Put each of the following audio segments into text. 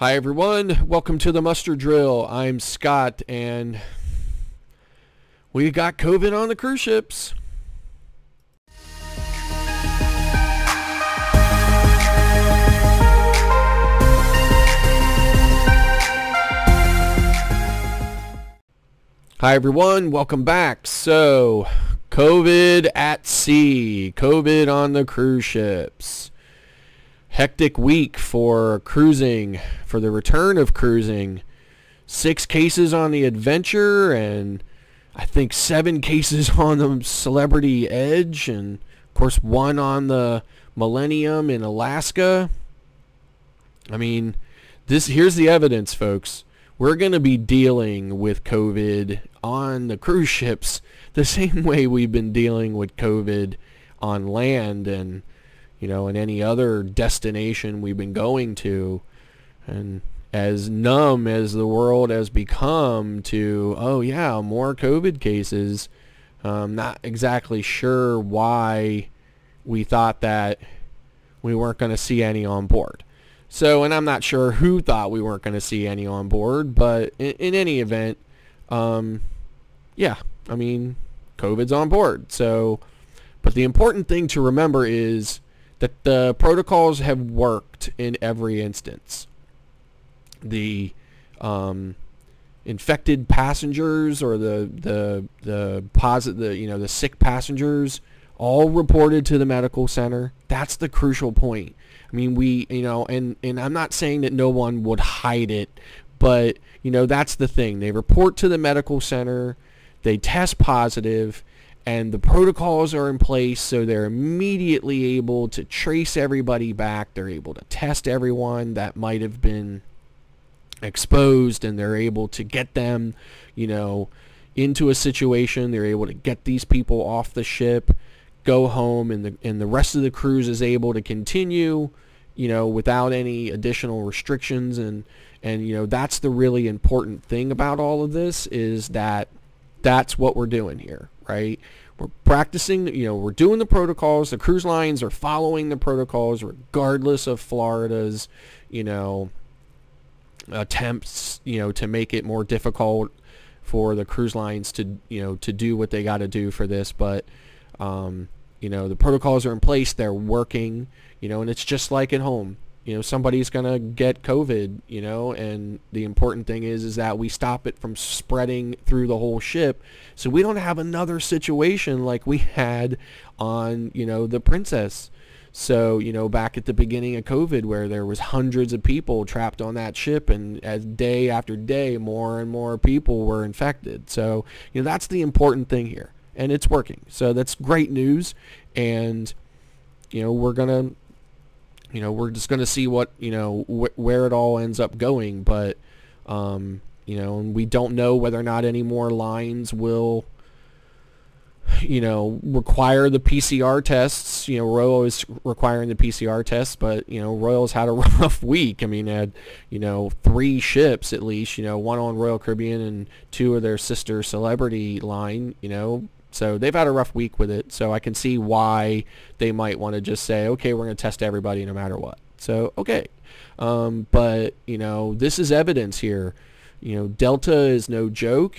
Hi everyone, welcome to the muster drill. I'm Scott and we got COVID on the cruise ships. Hi everyone, welcome back. So, COVID at sea, COVID on the cruise ships. Hectic week for cruising, for the return of cruising. 6 cases on the Adventure and I think 7 cases on the Celebrity Edge, and of course 1 on the Millennium in Alaska. I mean, here's the evidence, folks. We're going to be dealing with COVID on the cruise ships the same way we've been dealing with COVID on land and in any other destination we've been going to. And as numb as the world has become to, oh yeah, more COVID cases, not exactly sure why we thought that we weren't going to see any on board. So, and I'm not sure who thought we weren't going to see any on board, but in any event, yeah, I mean, COVID's on board. So, but the important thing to remember is that the protocols have worked in every instance. The infected passengers or the sick passengers all reported to the medical center. That's the crucial point. I mean, and I'm not saying that no one would hide it, but that's the thing. They report to the medical center, they test positive, and the protocols are in place, so they're immediately able to trace everybody back. They're able to test everyone that might have been exposed, and they're able to get them, into a situation. They're able to get these people off the ship, go home, and the rest of the cruise is able to continue, without any additional restrictions. And that's the really important thing about all of this, is that that's what we're doing here, right? We're practicing, we're doing the protocols. The cruise lines are following the protocols regardless of Florida's, attempts, to make it more difficult for the cruise lines to, to do what they got to do for this. But, the protocols are in place. They're working, and it's just like at home. Somebody's going to get COVID, and the important thing is that we stop it from spreading through the whole ship, so we don't have another situation like we had on, the Princess. So, back at the beginning of COVID, where there was hundreds of people trapped on that ship, and as day after day, more and more people were infected. So, that's the important thing here, and it's working. So that's great news, and, we're going to, we're just going to see what, where it all ends up going. But, and we don't know whether or not any more lines will, require the PCR tests. Royal is requiring the PCR tests, but, Royal's had a rough week. I mean, had, 3 ships at least, 1 on Royal Caribbean and 2 of their sister Celebrity line, so they've had a rough week with it. So I can see why they might want to just say, okay, we're going to test everybody no matter what. So, okay. But, this is evidence here. Delta is no joke.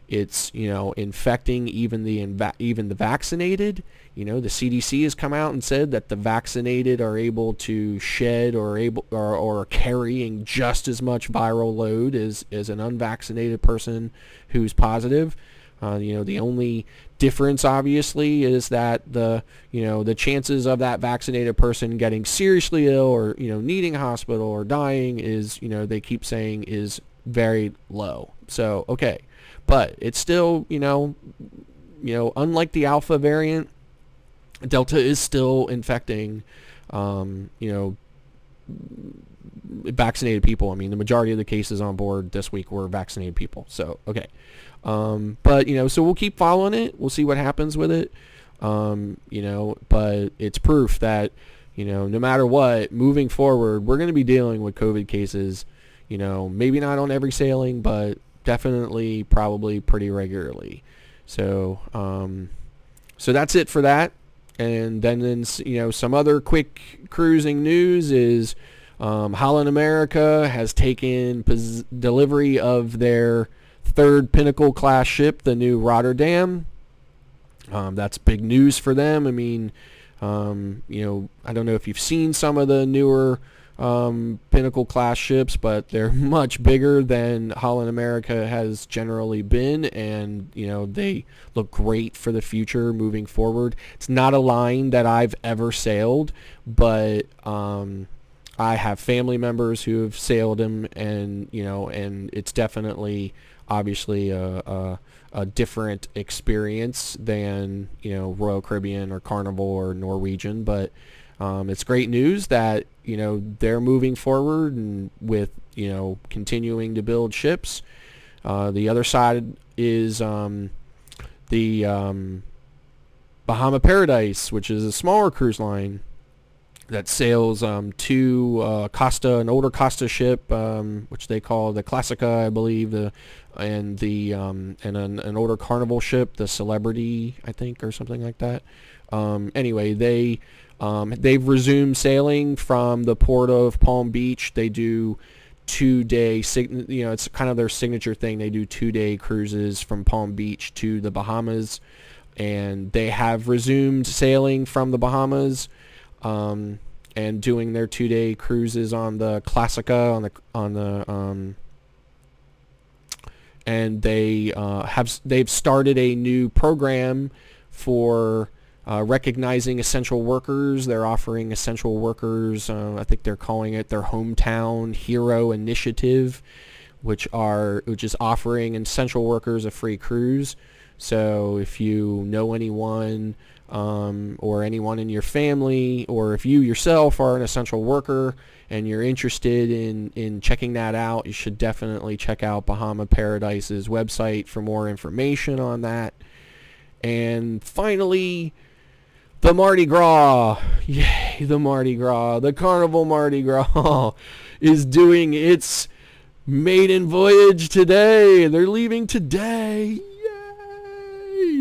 It's, infecting even the vaccinated. The CDC has come out and said that the vaccinated are able to shed or carrying just as much viral load as an unvaccinated person who's positive. The only difference, obviously, is that the chances of that vaccinated person getting seriously ill or, needing a hospital or dying is, they keep saying is very low. So, okay. But it's still, unlike the Alpha variant, Delta is still infecting, vaccinated people. I mean, the majority of the cases on board this week were vaccinated people. So, okay. But, so we'll keep following it. We'll see what happens with it. But it's proof that, no matter what, moving forward, we're going to be dealing with COVID cases, maybe not on every sailing, but definitely probably pretty regularly. So, so that's it for that. And then, some other quick cruising news is, Holland America has taken delivery of their third Pinnacle class ship, the new Rotterdam. That's big news for them. I mean, you know, I don't know if you've seen some of the newer Pinnacle class ships, but they're much bigger than Holland America has generally been, and you know, they look great for the future moving forward. It's not a line that I've ever sailed, but I have family members who have sailed them, and you know, and it's definitely obviously a different experience than, you know, Royal Caribbean or Carnival or Norwegian, but it's great news that, you know, they're moving forward and with, you know, continuing to build ships. The other side is the Bahama Paradise, which is a smaller cruise line that sails two Costa, an older Costa ship, which they call the Classica, I believe, and an older Carnival ship, the Celebrity, I think, or something like that. Anyway, they've resumed sailing from the port of Palm Beach. They do 2-day, you know, it's kind of their signature thing. They do 2-day cruises from Palm Beach to the Bahamas, and they have resumed sailing from the Bahamas. And doing their 2-day cruises on the Classica, and they've started a new program for recognizing essential workers. They're offering essential workers, I think they're calling it their Hometown Hero Initiative, which is offering essential workers a free cruise. So if you know anyone, or anyone in your family, or if you yourself are an essential worker and you're interested in checking that out, you should definitely check out Bahama Paradise's website for more information on that. And finally, the Mardi Gras. Yay, the Mardi Gras. The Carnival Mardi Gras is doing its maiden voyage today. They're leaving today.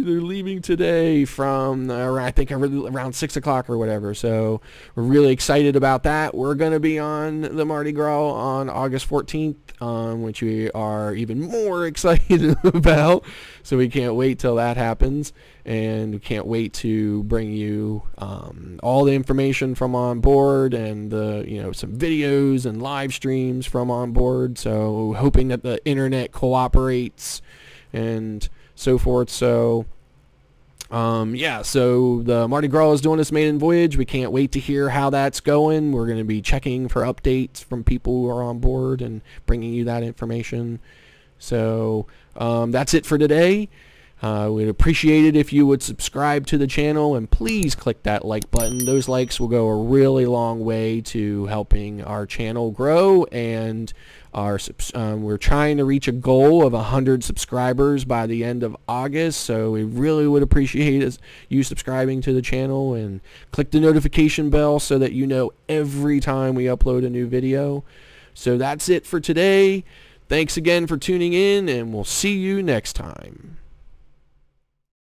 They're leaving today from I think around 6 o'clock or whatever. So we're really excited about that. We're going to be on the Mardi Gras on August 14th, which we are even more excited about. So we can't wait till that happens, and we can't wait to bring you all the information from on board, and some videos and live streams from on board. So hoping that the internet cooperates and so forth. So so the Mardi Gras is doing this maiden voyage. We can't wait to hear how that's going. We're going to be checking for updates from people who are on board and bringing you that information. So that's it for today. We'd appreciate it if you would subscribe to the channel, and please click that like button. Those likes will go a really long way to helping our channel grow, and we're trying to reach a goal of 100 subscribers by the end of August, so we really would appreciate you subscribing to the channel, and click the notification bell so that you know every time we upload a new video. So that's it for today. Thanks again for tuning in, and we'll see you next time.